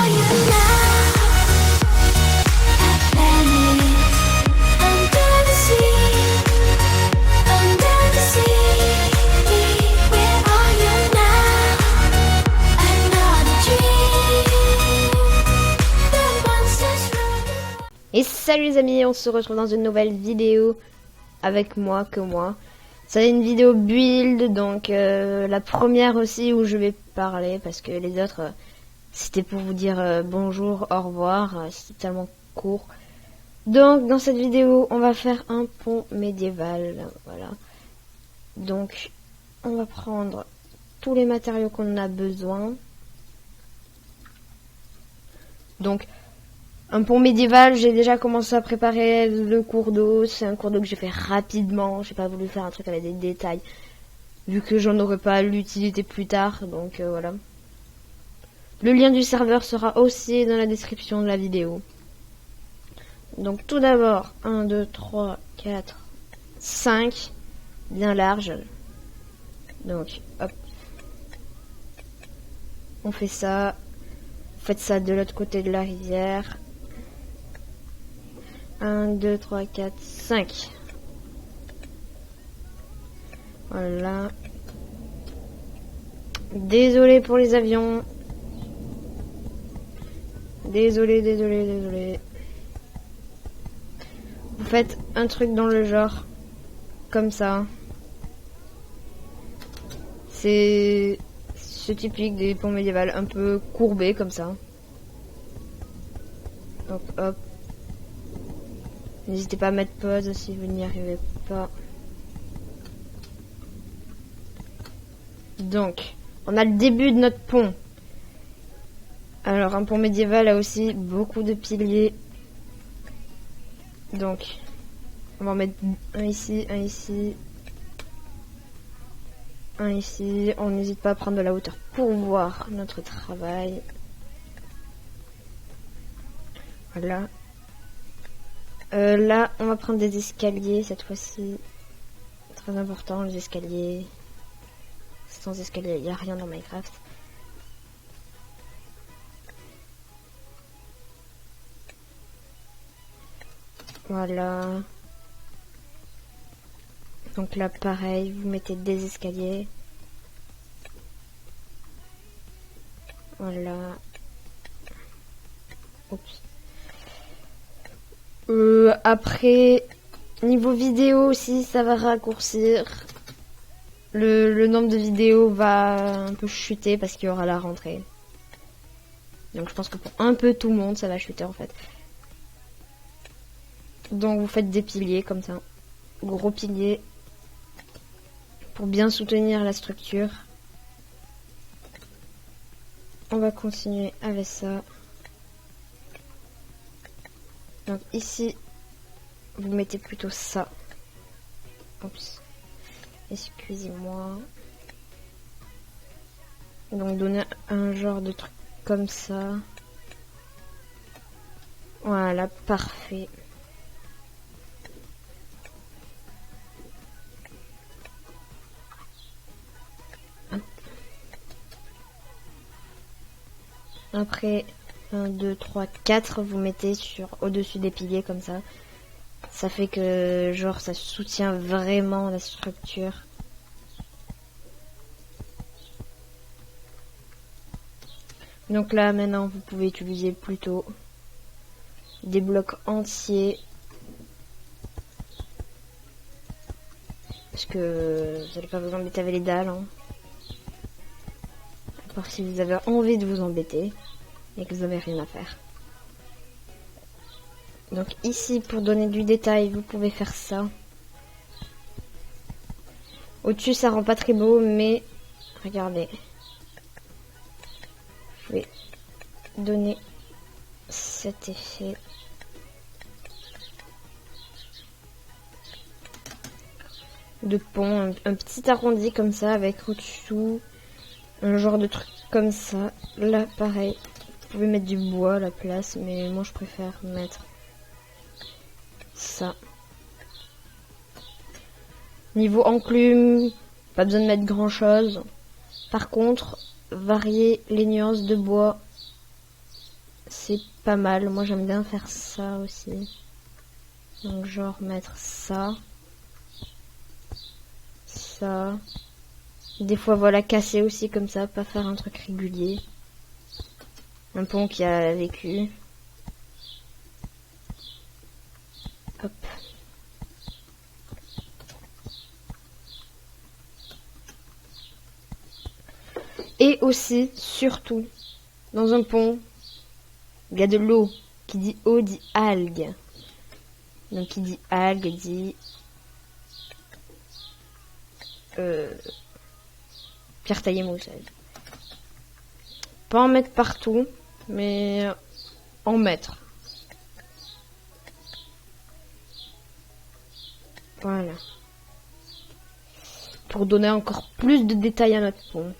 are you now? Atlantis, under the sea, under the sea. Where are you now? Another dream. The monsters running. Et salut les amis, on se retrouve dans une nouvelle vidéo avec moi, C'est une vidéo build, donc la première aussi où je vais parler parce que les autres c'était pour vous dire bonjour, au revoir, c'était tellement court. Donc dans cette vidéo on va faire un pont médiéval, voilà. Donc on va prendre tous les matériaux qu'on a besoin. Donc un pont médiéval, j'ai déjà commencé à préparer le cours d'eau. C'est un cours d'eau que j'ai fait rapidement. J'ai pas voulu faire un truc avec des détails, vu que j'en aurais pas l'utilité plus tard. Donc voilà. Le lien du serveur sera aussi dans la description de la vidéo. Donc tout d'abord, 1, 2, 3, 4, 5. Bien large. Donc hop. On fait ça. Faites ça de l'autre côté de la rivière. 1, 2, 3, 4, 5. Voilà. Désolé pour les avions. Désolé. Vous faites un truc dans le genre. Comme ça. C'est typique des ponts médiévaux. Un peu courbés comme ça. Donc hop. N'hésitez pas à mettre pause si vous n'y arrivez pas. Donc, on a le début de notre pont. Alors, un pont médiéval a aussi beaucoup de piliers. Donc, on va en mettre un ici, un ici, un ici. On n'hésite pas à prendre de la hauteur pour voir notre travail. Voilà. Là, on va prendre des escaliers cette fois-ci. Très important, les escaliers. Sans escalier, il n'y a rien dans Minecraft. Voilà. Donc là, pareil, vous mettez des escaliers. Voilà. Oups. Après, niveau vidéo aussi, ça va raccourcir. Le nombre de vidéos va un peu chuter parce qu'il y aura la rentrée. Donc je pense que pour un peu tout le monde, ça va chuter en fait. Donc vous faites des piliers comme ça. Gros piliers. Pour bien soutenir la structure. On va continuer avec ça. Donc ici, vous mettez plutôt ça. Oups. Excusez-moi. Donc donner un genre de truc comme ça. Voilà, parfait. Après, 1, 2, 3, 4, vous mettez au-dessus des piliers comme ça. Ça fait que, genre, ça soutient vraiment la structure. Donc là, maintenant, vous pouvez utiliser plutôt des blocs entiers. Parce que vous n'allez pas vous embêter avec les dalles. Hein. À part si vous avez envie de vous embêter et que vous n'avez rien à faire. Donc ici, pour donner du détail, vous pouvez faire ça. Au-dessus, ça rend pas très beau, mais regardez. Je vais donner cet effet. De pont, un petit arrondi comme ça, avec au-dessous un genre de truc comme ça. Là, pareil, vous pouvez mettre du bois à la place, mais moi je préfère mettre ça. Niveau enclume, pas besoin de mettre grand chose. Par contre, varier les nuances de bois c'est pas mal. Moi j'aime bien faire ça aussi. Donc genre mettre ça. Ça. Des fois voilà casser aussi comme ça, pas faire un truc régulier. Un pont qui a vécu. Hop. Et aussi, surtout, dans un pont, il y a de l'eau. Qui dit eau dit algue. Donc qui dit algue dit pierre taillée mousseuse. Pas en mettre partout, mais en mettre. Voilà. Pour donner encore plus de détails à notre pont.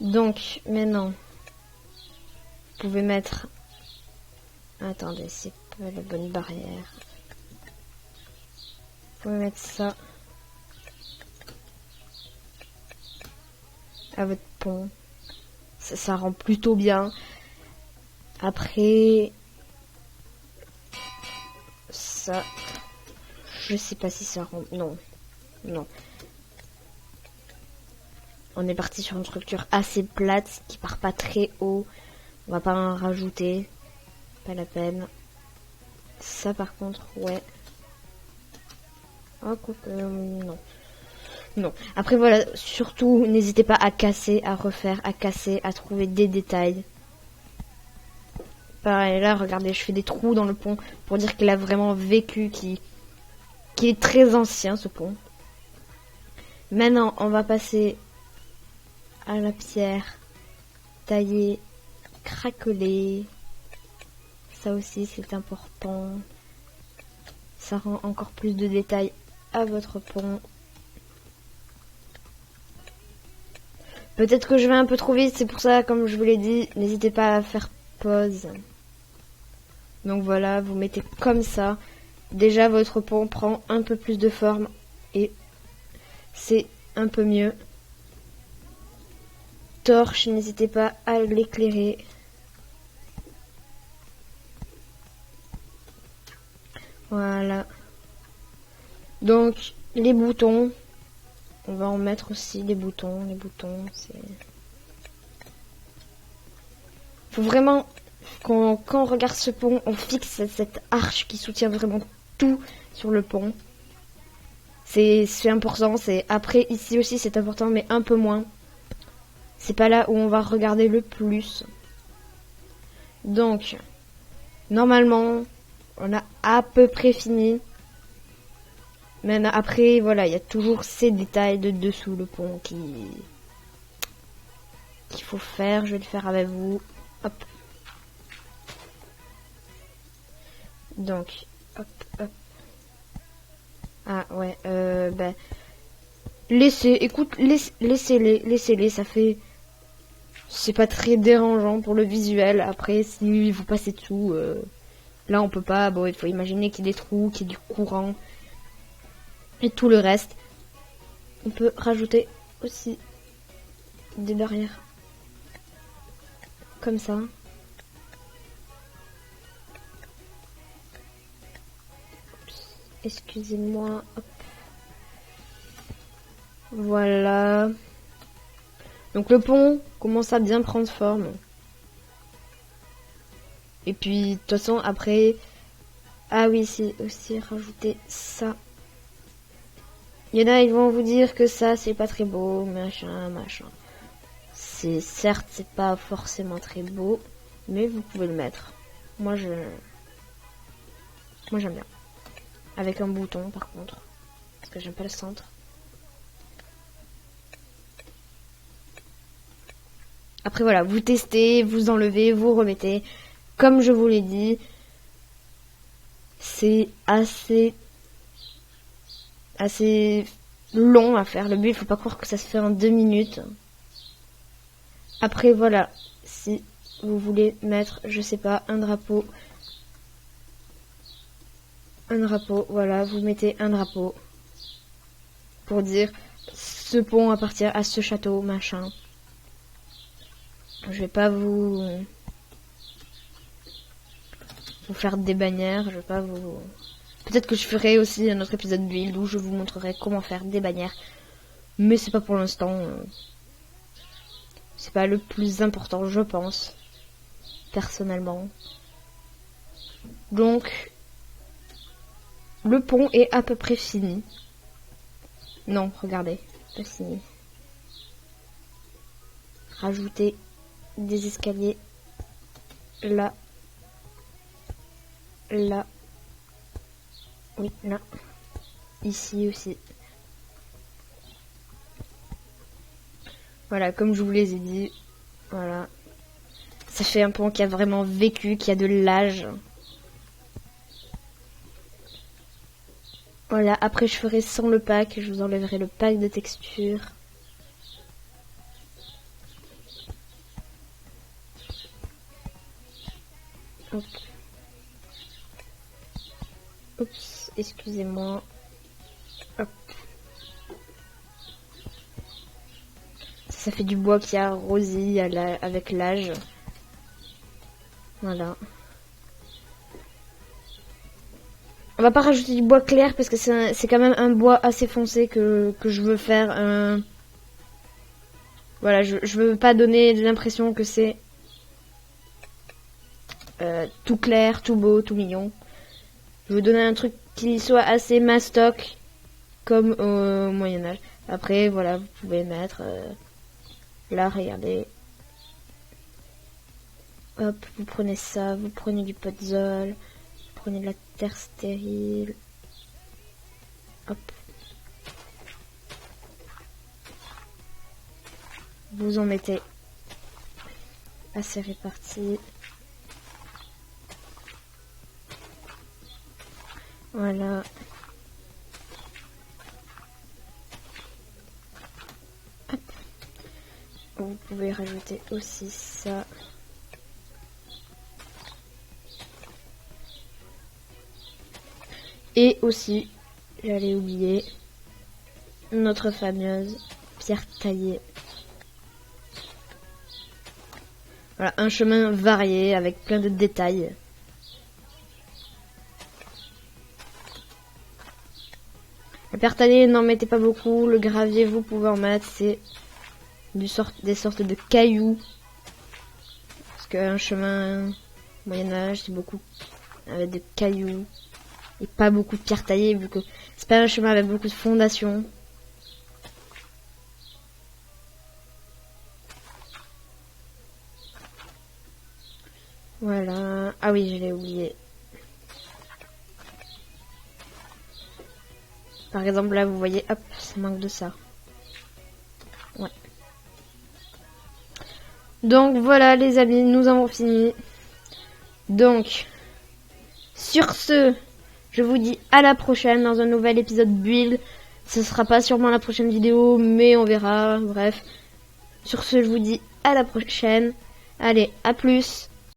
Donc, maintenant, vous pouvez mettre... Attendez, c'est pas la bonne barrière. Vous pouvez mettre ça à votre pont. Ça rend plutôt bien. Après, ça, je sais pas si ça rend... Non, non. On est parti sur une structure assez plate qui part pas très haut. On va pas en rajouter. Pas la peine. Ça par contre, ouais. Oh, non. Non. Après voilà, surtout n'hésitez pas à casser, à refaire, à casser, à trouver des détails. Pareil là, regardez, je fais des trous dans le pont pour dire qu'il a vraiment vécu, qu'il est très ancien ce pont. Maintenant, on va passer à la pierre taillée, craquelée. Ça aussi c'est important. Ça rend encore plus de détails à votre pont. Peut-être que je vais un peu trop vite, c'est pour ça, comme je vous l'ai dit, n'hésitez pas à faire pause. Donc voilà, vous mettez comme ça. Déjà votre pont prend un peu plus de forme et c'est un peu mieux. Torche, n'hésitez pas à l'éclairer. Voilà. Donc les boutons, on va en mettre aussi les boutons. Les boutons, c'est... Faut vraiment quand on regarde ce pont, on fixe cette arche qui soutient vraiment tout sur le pont. C'est important. C'est après ici aussi c'est important, mais un peu moins. C'est pas là où on va regarder le plus. Donc normalement, on a à peu près fini. Mais après, voilà, il y a toujours ces détails de dessous le pont qu'il faut faire. Je vais le faire avec vous. Hop. Donc, hop, hop. Ah ouais, ben... laissez-les, ça fait... C'est pas très dérangeant pour le visuel. Après, si vous passez dessous, là on peut pas. Bon, il faut imaginer qu'il y ait des trous, qu'il y ait du courant. Et tout le reste. On peut rajouter aussi des barrières. Comme ça. Excusez-moi. Hop. Voilà. Donc le pont commence à bien prendre forme. Et puis, de toute façon, après... Ah oui, c'est aussi rajouter ça. Il y en a, ils vont vous dire que ça, c'est pas très beau, machin, machin. C'est certes, c'est pas forcément très beau, mais vous pouvez le mettre. Moi, j'aime bien. Avec un bouton, par contre. Parce que j'aime pas le centre. Après, voilà, vous testez, vous enlevez, vous remettez. Comme je vous l'ai dit, c'est assez long à faire. Le but, il faut pas croire que ça se fait en 2 minutes. Après, voilà, si vous voulez mettre, je sais pas, un drapeau, voilà, vous mettez un drapeau pour dire ce pont appartient à ce château, machin. Je vais pas vous vous faire des bannières, je vais pas vous... Peut-être que je ferai aussi un autre épisode build où je vous montrerai comment faire des bannières. Mais c'est pas pour l'instant. C'est pas le plus important, je pense. Personnellement. Donc, le pont est à peu près fini. Non, regardez, pas fini. Rajouter des escaliers là, là, oui, là, ici aussi. Voilà, comme je vous les ai dit, voilà. Ça fait un pont qui a vraiment vécu, qui a de l'âge. Voilà, après je ferai sans le pack, je vous enlèverai le pack de texture. Hop. Oups, excusez-moi. Hop. Ça fait du bois qui a rosé avec l'âge. Voilà. On va pas rajouter du bois clair parce que c'est quand même un bois assez foncé que je veux faire. Voilà, je veux pas donner l'impression que c'est tout clair, tout beau, tout mignon. Je veux donner un truc qui soit assez mastoc comme au Moyen-Âge. Après, voilà, vous pouvez mettre... là, regardez. Hop, vous prenez ça, vous prenez du podzol, vous prenez de la terre stérile. Hop. Vous en mettez assez réparti. Voilà. Hop. Vous pouvez rajouter aussi ça. Et aussi, j'allais oublier, notre fameuse pierre taillée. Voilà, un chemin varié avec plein de détails. La pierre taillée, n'en mettez pas beaucoup. Le gravier, vous pouvez en mettre. C'est des sortes de cailloux. Parce qu'un chemin Moyen-Âge, c'est beaucoup avec des cailloux. Et pas beaucoup de pierre taillée, vu que c'est pas un chemin avec beaucoup de fondations. Voilà. Ah oui, je l'ai oublié. Par exemple, là, vous voyez, hop, ça manque de ça. Ouais. Donc, voilà, les amis, nous avons fini. Donc, sur ce, je vous dis à la prochaine dans un nouvel épisode build. Ce sera pas sûrement la prochaine vidéo, mais on verra. Bref. Sur ce, je vous dis à la prochaine. Allez, à plus.